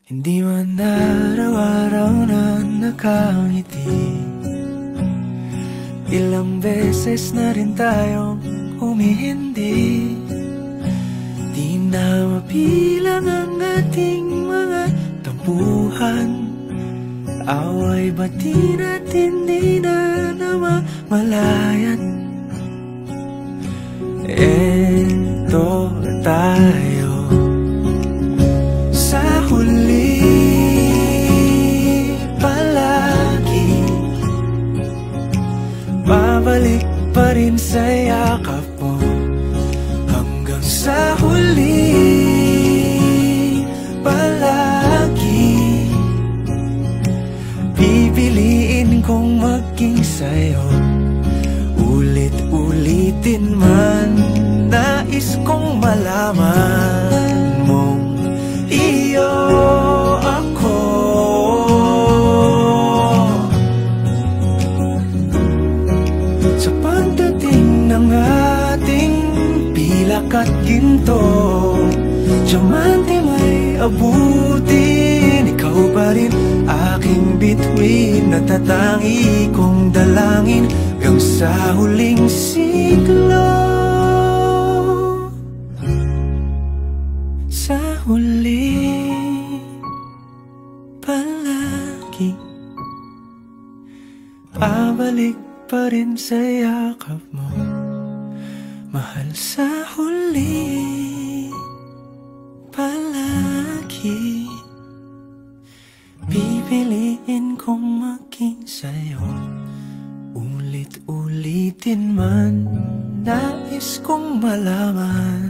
Hindi man araw-araw na nakangiti, ilang beses na rin tayong humihindi. Di na mapilang ang ating mga tampuhan, away bati natin di na namamalayan. Eto tayo sa huli palagi, babalik pa rin sa yakap mo hanggang sa huli palagi. Pipiliin kong maging sa'yo, ulit-ulitin man. Nais kong malaman mong iyo ako. Sa pagdating ng ating pilak at ginto, diamante may abutin, ikaw pa rin aking bituin, natatangi kong dalangin hanggang sa huling siglo. Sa huli palagi, babalik pa rin sa yakap mo, mahal. Sa huli palagi, pipiliin kong maging sa'yo, ulit-ulitin man. Nais kong malaman